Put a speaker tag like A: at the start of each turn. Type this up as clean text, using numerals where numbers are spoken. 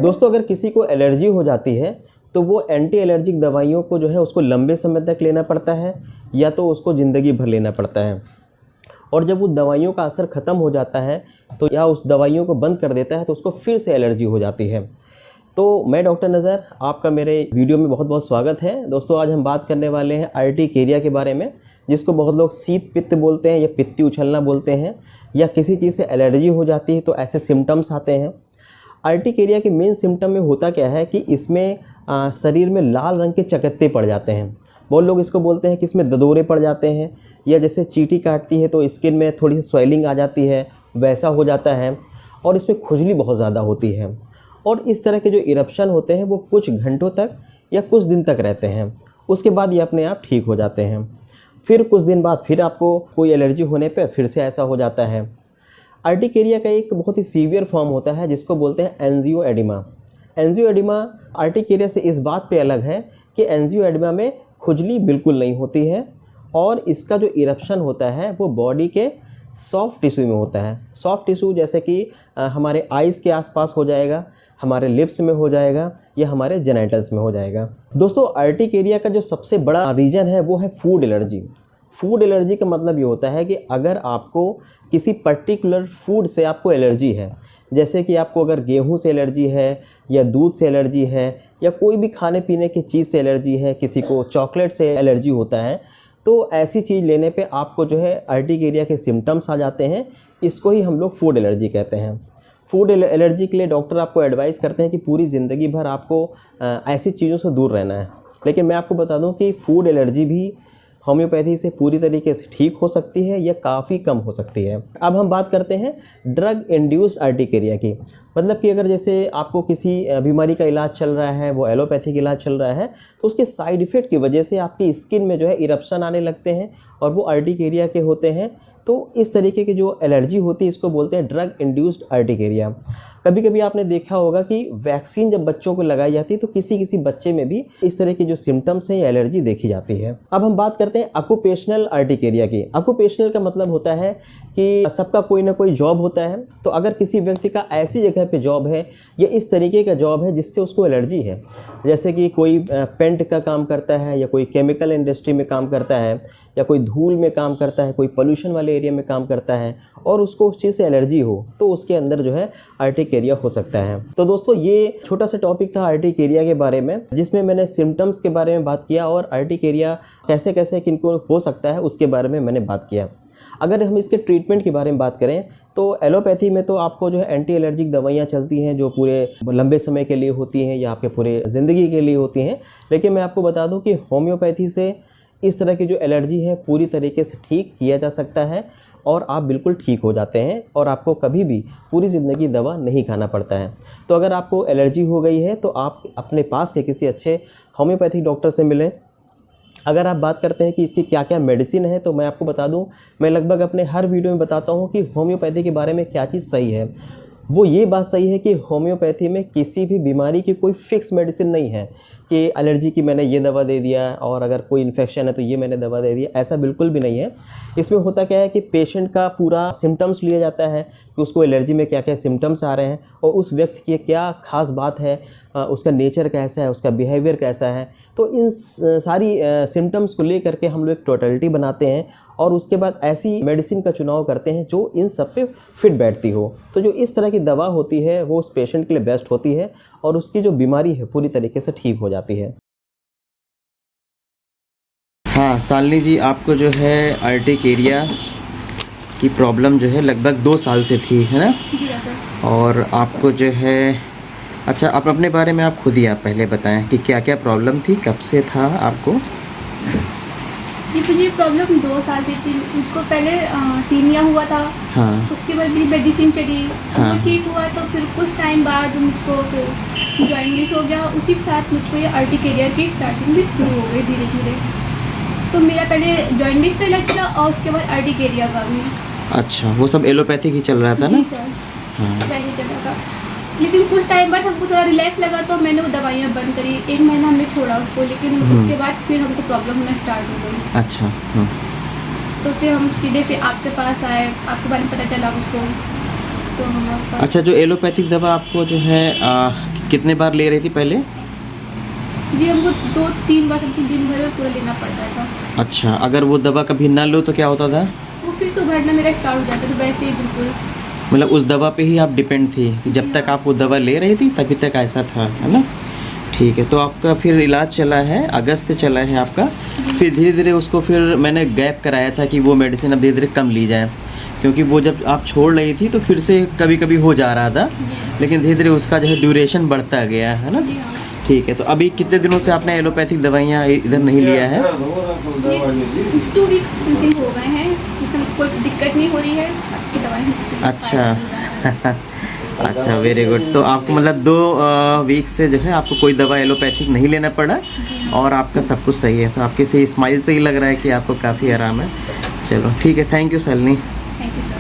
A: दोस्तों अगर किसी को एलर्जी हो जाती है तो वो एंटी एलर्जिक दवाइयों को जो है उसको लंबे समय तक लेना पड़ता है या तो उसको ज़िंदगी भर लेना पड़ता है। और जब वो दवाइयों का असर ख़त्म हो जाता है तो या उस दवाइयों को बंद कर देता है तो उसको फिर से एलर्जी हो जाती है। तो मैं डॉक्टर नज़र आपका मेरे वीडियो में बहुत बहुत स्वागत है। दोस्तों आज हम बात करने वाले हैं अर्टिकेरिया के बारे में, जिसको बहुत लोग शीत पित्त बोलते हैं या पित्ती उछलना बोलते हैं, या किसी चीज़ से एलर्जी हो जाती है तो ऐसे सिम्टम्स आते हैं। अर्टिकेरिया के मेन सिम्टम में होता क्या है कि इसमें शरीर में लाल रंग के चकत्ते पड़ जाते हैं। बहुत लोग इसको बोलते हैं कि इसमें ददोरे पड़ जाते हैं, या जैसे चींटी काटती है तो स्किन में थोड़ी सी स्वेलिंग आ जाती है, वैसा हो जाता है। और इसमें खुजली बहुत ज़्यादा होती है। और इस तरह के जो इरप्शन होते हैं वो कुछ घंटों तक या कुछ दिन तक रहते हैं, उसके बाद ये अपने आप ठीक हो जाते हैं। फिर कुछ दिन बाद फिर आपको कोई एलर्जी होने पे फिर से ऐसा हो जाता है। अर्टिकेरिया का एक बहुत ही सीवियर फॉर्म होता है जिसको बोलते हैं एंजियोएडिमा। एंजियोएडिमा अर्टिकेरिया से इस बात पे अलग है कि एंजियोएडिमा में खुजली बिल्कुल नहीं होती है, और इसका जो इरप्शन होता है वो बॉडी के सॉफ्ट टिश्यू में होता है। सॉफ्ट टिश्यू जैसे कि हमारे आइज़ के आसपास हो जाएगा, हमारे लिप्स में हो जाएगा, या हमारे जेनिटल्स में हो जाएगा। दोस्तों अर्टिकेरिया का जो सबसे बड़ा रीज़न है वो है फूड एलर्जी। फूड एलर्जी का मतलब ये होता है कि अगर आपको किसी पर्टिकुलर फूड से आपको एलर्जी है, जैसे कि आपको अगर गेहूं से एलर्जी है, या दूध से एलर्जी है, या कोई भी खाने पीने की चीज़ से एलर्जी है, किसी को चॉकलेट से एलर्जी होता है, तो ऐसी चीज़ लेने पे आपको जो है अर्टिकेरिया के सिम्टम्स आ जाते हैं। इसको ही हम लोग फूड एलर्जी कहते हैं। फूड एलर्जी के लिए डॉक्टर आपको एडवाइस करते हैं कि पूरी ज़िंदगी भर आपको ऐसी चीज़ों से दूर रहना है। लेकिन मैं आपको बता दूं कि फूड एलर्जी भी होम्योपैथी से पूरी तरीके से ठीक हो सकती है या काफ़ी कम हो सकती है। अब हम बात करते हैं ड्रग इंड्यूस्ड अर्टिकेरिया की। मतलब कि अगर जैसे आपको किसी बीमारी का इलाज चल रहा है, वो एलोपैथिक इलाज चल रहा है, तो उसके साइड इफ़ेक्ट की वजह से आपकी स्किन में जो है इरप्शन आने लगते हैं और वो अर्टिकेरिया के होते हैं। तो इस तरीके की जो एलर्जी होती है इसको बोलते हैं ड्रग इंड्यूस्ड अर्टिकेरिया। कभी कभी आपने देखा होगा कि वैक्सीन जब बच्चों को लगाई जाती है तो किसी किसी बच्चे में भी इस तरह के जो सिम्टम्स हैं या एलर्जी देखी जाती है। अब हम बात करते हैं ऑक्यूपेशनल अर्टिकेरिया की। ऑक्यूपेशनल का मतलब होता है कि सबका कोई ना कोई जॉब होता है, तो अगर किसी व्यक्ति का ऐसी जगह पे जॉब है या इस तरीके का जॉब है जिससे उसको एलर्जी है, जैसे कि कोई पेंट का काम करता है, या कोई केमिकल इंडस्ट्री में काम करता है, या कोई धूल में काम करता है, कोई पोल्यूशन वाले एरिया में काम करता है, और उसको उस चीज़ से एलर्जी हो, तो उसके अंदर जो है अर्टिकेरिया हो सकता है। तो दोस्तों ये छोटा सा टॉपिक था अर्टिकेरिया के बारे में, जिसमें मैंने सिम्टम्स के बारे में बात किया और अर्टिकेरिया कैसे कैसे किनको हो सकता है उसके बारे में मैंने बात किया। अगर हम इसके ट्रीटमेंट के बारे में बात करें तो एलोपैथी में तो आपको जो है एंटी एलर्जिक दवाइयाँ चलती हैं जो पूरे लंबे समय के लिए होती हैं या आपके पूरे ज़िंदगी के लिए होती हैं। लेकिन मैं आपको बता दूं कि होम्योपैथी से इस तरह की जो एलर्जी है पूरी तरीके से ठीक किया जा सकता है, और आप बिल्कुल ठीक हो जाते हैं और आपको कभी भी पूरी ज़िंदगी दवा नहीं खाना पड़ता है। तो अगर आपको एलर्जी हो गई है तो आप अपने पास के किसी अच्छे होम्योपैथिक डॉक्टर से मिलें। अगर आप बात करते हैं कि इसकी क्या क्या मेडिसिन है, तो मैं आपको बता दूं, मैं लगभग अपने हर वीडियो में बताता हूं कि होम्योपैथी के बारे में क्या चीज़ सही है। वो ये बात सही है कि होम्योपैथी में किसी भी बीमारी की कोई फिक्स मेडिसिन नहीं है कि एलर्जी की मैंने ये दवा दे दिया और अगर कोई इन्फेक्शन है तो ये मैंने दवा दे दिया, ऐसा बिल्कुल भी नहीं है। इसमें होता क्या है कि पेशेंट का पूरा सिम्टम्स लिया जाता है कि उसको एलर्जी में क्या क्या सिम्टम्स आ रहे हैं और उस व्यक्ति की क्या खास बात है, उसका नेचर कैसा है, उसका बिहेवियर कैसा है। तो इन सारी सिम्टम्स को ले करके हम लोग एक टोटलिटी बनाते हैं और उसके बाद ऐसी मेडिसिन का चुनाव करते हैं जो इन सब पे फिट बैठती हो। तो जो इस तरह की दवा होती है वो उस पेशेंट के लिए बेस्ट होती है और उसकी जो बीमारी है पूरी तरीके से ठीक हो जाती है। हाँ शालिनी जी, आपको जो है अर्टिकेरिया की प्रॉब्लम जो है लगभग 2 साल से थी, है ना? और आपको जो है, अच्छा आप अपने बारे में आप खुद ही आप पहले बताएं कि क्या क्या प्रॉब्लम थी, कब से था आपको?
B: जी मुझे प्रॉब्लम 2 साल से थी। उसको पहले टीनिया हुआ था।
A: हाँ।
B: उसके बाद मेरी मेडिसिन चली,
A: हाँ।
B: वो ठीक हुआ तो फिर कुछ टाइम बाद मुझको फिर जॉइंटिस हो गया। उसी के साथ मुझको ये अर्टिकेरिया की स्टार्टिंग भी शुरू हो गई धीरे धीरे। तो मेरा पहले जॉइंटिस का इलाज चला और उसके बाद अर्टिकेरिया का भी।
A: अच्छा, वो सब एलोपैथिक ही चल रहा था ना?
B: जी सर।
A: हाँ।
B: पहले चला था, लेकिन कुछ टाइम बाद हमको थोड़ा रिलैक्स लगा तो मैंने वो दवाइयाँ बंद करी। 1 महीना हमने छोड़ा उसको, लेकिन उसके बाद फिर हमको प्रॉब्लम होना स्टार्ट हो गई।
A: अच्छा। हाँ।
B: तो फिर हम सीधे फिर आपके पास आए, आपके बारे में पता चला मुझको, तो हम आपका।
A: अच्छा, जो एलोपैथिक दवा आपको जो है कितने बार ले रही थी पहले?
B: जी हमको 2-3 बार समथिंग दिन भर में पूरा लेना पड़ता था।
A: अच्छा, अगर वो दवा कभी ना लो तो क्या होता था?
B: वो फिर तो बढ़ना मेरा स्टार्ट हो जाता था वैसे ही बिल्कुल।
A: मतलब उस दवा पे ही आप डिपेंड थी कि जब तक आप वो दवा ले रही थी तभी तक ऐसा था, है ना? ठीक है, तो आपका फिर इलाज चला है, अगस्त से चला है आपका। फिर धीरे धीरे उसको फिर मैंने गैप कराया था कि वो मेडिसिन अब धीरे धीरे कम ली जाए, क्योंकि वो जब आप छोड़ रही थी तो फिर से कभी कभी हो जा रहा था,
B: जी
A: लेकिन धीरे धीरे उसका जो है ड्यूरेशन बढ़ता गया, है ना?
B: जी हाँ।
A: ठीक है, तो अभी कितने दिनों से आपने एलोपैथिक दवाइयाँ इधर नहीं लिया है?
B: ये 2 वीक समथिंग हो गए हैं, जिसमें कोई दिक्कत नहीं हो रही है, आपकी दवाई
A: अच्छा अच्छा, वेरी गुड। तो आपको मतलब 2 वीक से जो है आपको कोई दवा एलोपैथिक नहीं लेना पड़ा और आपका सब कुछ सही है। तो आपके से स्माइल से ही लग रहा है कि आपको काफ़ी आराम है। चलो ठीक है, thank you Shalini.
B: Thank you sir.